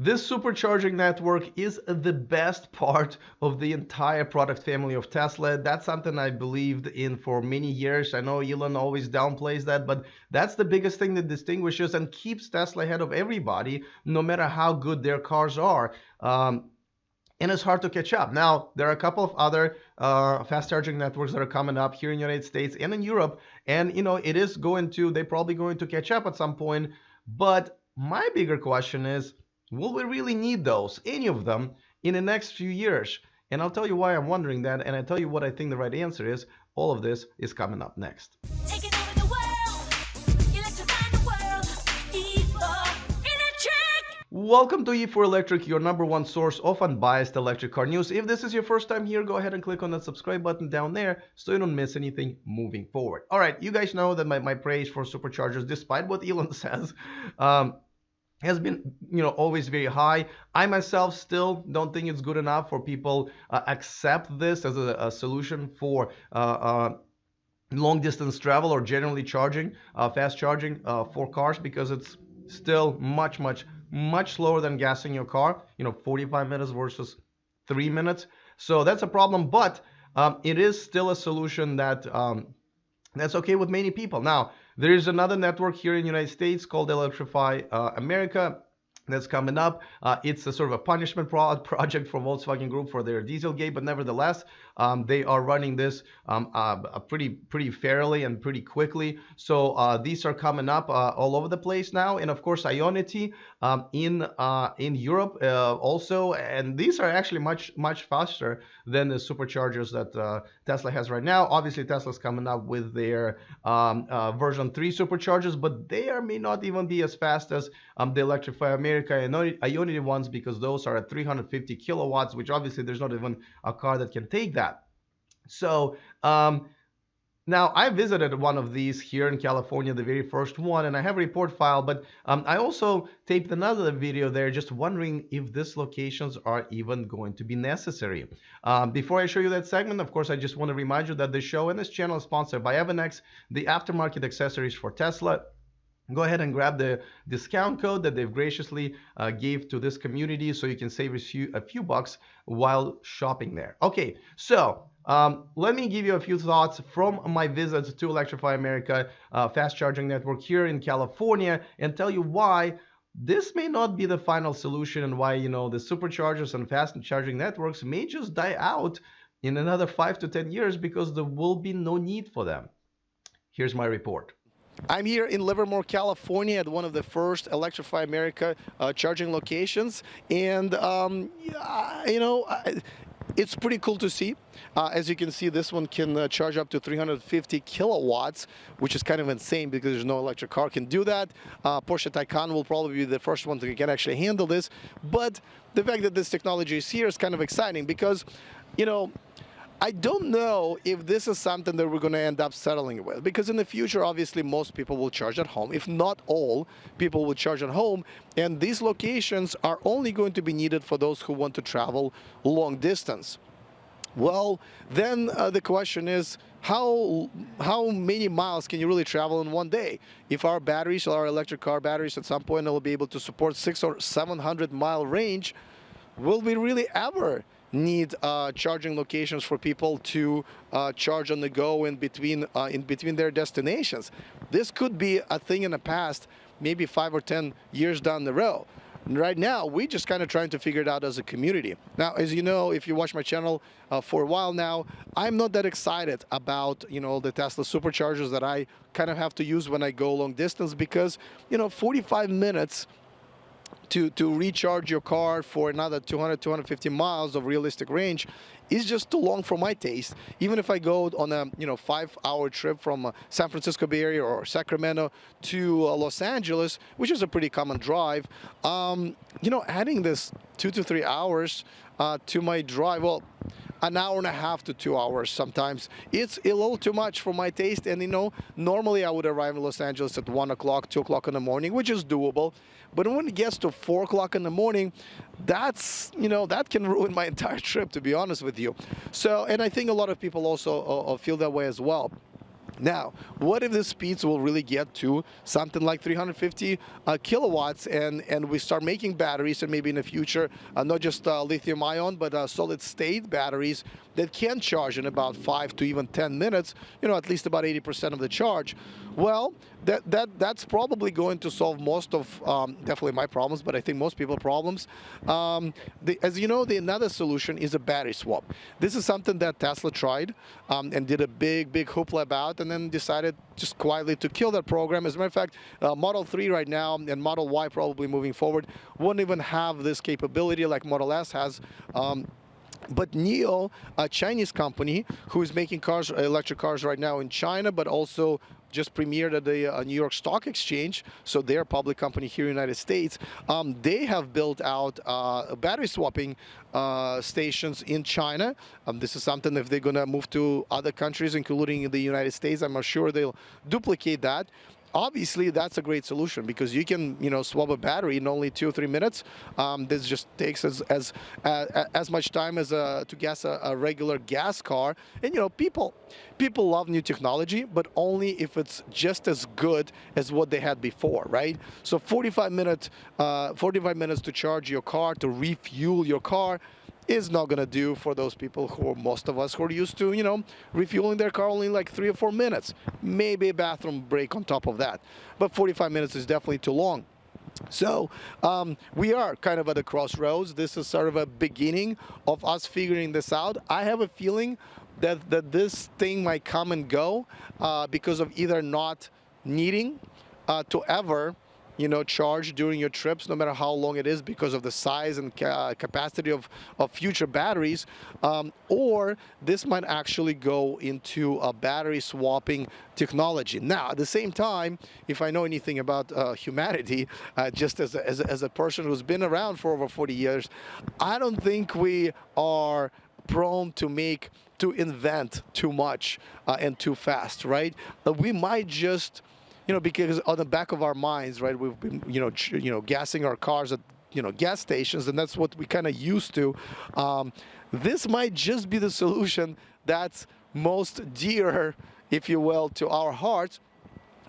This supercharging network is the best part of the entire product family of Tesla. That's something I believed in for many years. I know Elon always downplays that, but that's the biggest thing that distinguishes and keeps Tesla ahead of everybody, no matter how good their cars are. And it's hard to catch up. Now, there are a couple of other fast charging networks that are coming up here in the United States and in Europe. And, they're probably going to catch up at some point. But my bigger question is, will we really need those, any of them, in the next few years? And I'll tell you why I'm wondering that, and I'll tell you what I think the right answer is. All of this is coming up next. Taking over the world, electrifying the world, electric. Welcome to E4 Electric, your number one source of unbiased electric car news. If this is your first time here, go ahead and click on that subscribe button down there so you don't miss anything moving forward. All right, you guys know that my praise for superchargers, despite what Elon says, has been, always very high. I myself still don't think it's good enough for people accept this as a solution for long distance travel or generally charging, fast charging for cars, because it's still much slower than gassing your car. 45 minutes versus 3 minutes. So that's a problem, but it is still a solution that that's okay with many people. Now, there is another network here in the United States called Electrify America that's coming up. It's a sort of a punishment project for Volkswagen Group for their Dieselgate, but nevertheless, they are running this pretty fairly and pretty quickly. So these are coming up all over the place now, and of course Ionity in Europe also, and these are actually much faster than the superchargers that Tesla has right now. Obviously, Tesla's coming up with their version 3 superchargers, but they may not even be as fast as the Electrify America and Ionity ones, because those are at 350 kilowatts, which obviously there's not even a car that can take that. So now I visited one of these here in California, the very first one, and I have a report file, but I also taped another video there just wondering if these locations are even going to be necessary. Before I show you that segment, of course, I just want to remind you that this show and this channel is sponsored by Evanex, the aftermarket accessories for Tesla. Go ahead and grab the discount code that they've graciously gave to this community so you can save a few bucks while shopping there. Okay, so let me give you a few thoughts from my visit to Electrify America fast charging network here in California, and tell you why this may not be the final solution, and why the superchargers and fast charging networks may just die out in another 5 to 10 years because there will be no need for them. Here's my report. I'm here in Livermore, California, at one of the first Electrify America charging locations, and it's pretty cool to see. As you can see, this one can charge up to 350 kilowatts, which is kind of insane because there's no electric car can do that. Porsche Taycan will probably be the first one that can actually handle this. But the fact that this technology is here is kind of exciting because, I don't know if this is something that we're going to end up settling with, because in the future, obviously, most people will charge at home. If not all, people will charge at home, and these locations are only going to be needed for those who want to travel long distance. Well, then the question is, how many miles can you really travel in one day? If our batteries, our electric car batteries, at some point will be able to support 600 or 700 mile range, will we really ever need charging locations for people to charge on the go in between their destinations? This could be a thing in the past, maybe 5 or 10 years down the road. Right now, we're just kind of trying to figure it out as a community. Now, as you know, if you watch my channel for a while now, I'm not that excited about, the Tesla Superchargers that I kind of have to use when I go long distance, because, 45 minutes to recharge your car for another 200, 250 miles of realistic range is just too long for my taste. Even if I go on a 5-hour trip from San Francisco Bay Area or Sacramento to Los Angeles, which is a pretty common drive, adding this 2 to 3 hours to my drive, well, an hour and a half to 2 hours sometimes, it's a little too much for my taste. And normally I would arrive in Los Angeles at 1 o'clock, 2 o'clock in the morning, which is doable. But when it gets to 4 o'clock in the morning, that's, that can ruin my entire trip, to be honest with you. So, and I think a lot of people also feel that way as well. Now, what if the speeds will really get to something like 350 kilowatts, and we start making batteries, and maybe in the future, not just lithium ion, but solid state batteries that can charge in about 5 to even 10 minutes, at least about 80% of the charge. Well, that's probably going to solve most of definitely my problems, but I think most people's problems. As you know, the another solution is a battery swap. This is something that Tesla tried and did a big hoopla about, and then decided just quietly to kill that program. As a matter of fact, Model 3 right now and Model Y probably moving forward won't even have this capability like Model S has. But NIO, a Chinese company who is making cars, electric cars right now in China, but also just premiered at the New York Stock Exchange, so they're a public company here in the United States. They have built out battery swapping stations in China. This is something, if they're going to move to other countries, including the United States, I'm sure they'll duplicate that. Obviously, that's a great solution because you can, swap a battery in only 2 or 3 minutes. This just takes as much time as to gas a regular gas car. And people love new technology, but only if it's just as good as what they had before, right? So 45 minutes to charge your car, to refuel your car, is not going to do for those people most of us who are used to, refueling their car only like 3 or 4 minutes. Maybe a bathroom break on top of that. But 45 minutes is definitely too long. So we are kind of at a crossroads. This is sort of a beginning of us figuring this out. I have a feeling that this thing might come and go because of either not needing to ever charge during your trips, no matter how long it is, because of the size and capacity of future batteries, or this might actually go into a battery swapping technology. Now, at the same time, if I know anything about humanity, just as a person who's been around for over 40 years, I don't think we are prone to invent too much and too fast, right? But we might just because on the back of our minds, right, we've been, gassing our cars at, gas stations, and that's what we kind of used to. This might just be the solution that's most dear, if you will, to our hearts.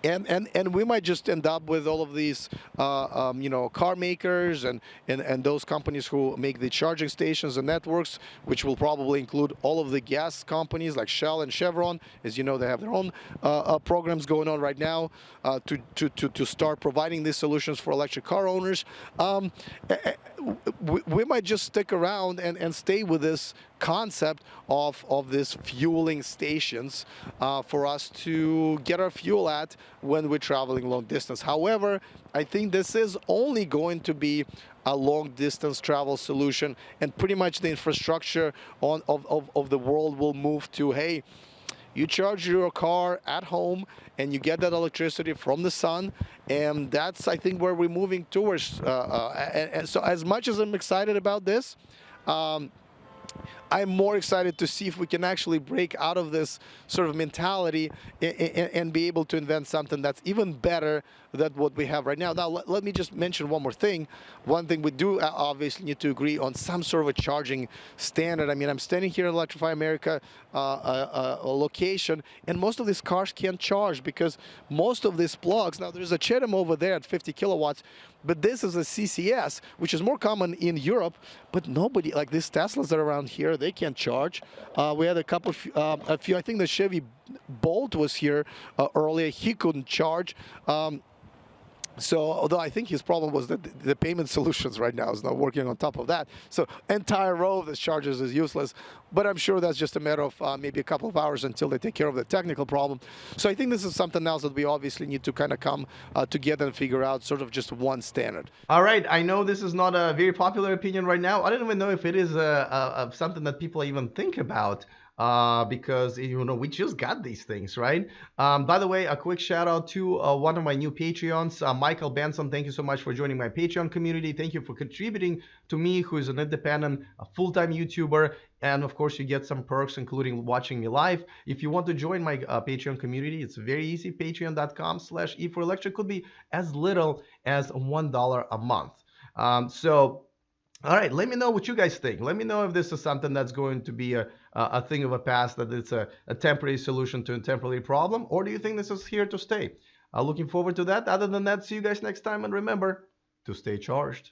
And we might just end up with all of these, car makers and those companies who make the charging stations and networks, which will probably include all of the gas companies like Shell and Chevron. As you know, they have their own programs going on right now to start providing these solutions for electric car owners. We might just stick around and stay with this concept of this fueling stations for us to get our fuel at when we're traveling long distance. However, I think this is only going to be a long distance travel solution, and pretty much the infrastructure of the world will move to, hey, you charge your car at home and you get that electricity from the sun, and that's, I think, where we're moving towards. And so as much as I'm excited about this, I'm more excited to see if we can actually break out of this sort of mentality and be able to invent something that's even better than what we have right now. Now, let me just mention one more thing. One thing we do obviously need to agree on some sort of a charging standard. I mean, I'm standing here at Electrify America a location, and most of these cars can't charge because most of these plugs, now there's a Chetam over there at 50 kilowatts, but this is a CCS, which is more common in Europe, but nobody, like these Teslas that are around here, they can't charge. We had a few, I think the Chevy Bolt was here earlier, he couldn't charge. So, although I think his problem was that the payment solutions right now is not working on top of that. So, entire row of the chargers is useless. But I'm sure that's just a matter of maybe a couple of hours until they take care of the technical problem. So, I think this is something else that we obviously need to kind of come together and figure out sort of just one standard. All right, I know this is not a very popular opinion right now. I don't even know if it is something that people even think about. Because we just got these things, right? By the way, a quick shout out to one of my new Patreons, Michael Benson. Thank you so much for joining my Patreon community. Thank you for contributing to me, who is an independent, full-time YouTuber. And of course, you get some perks, including watching me live. If you want to join my Patreon community, it's very easy. Patreon.com/E4Electric could be as little as $1 a month. So All right, let me know what you guys think. Let me know if this is something that's going to be a thing of a past, that it's a temporary solution to a temporary problem, or do you think this is here to stay? Looking forward to that. Other than that, see you guys next time, and remember to stay charged.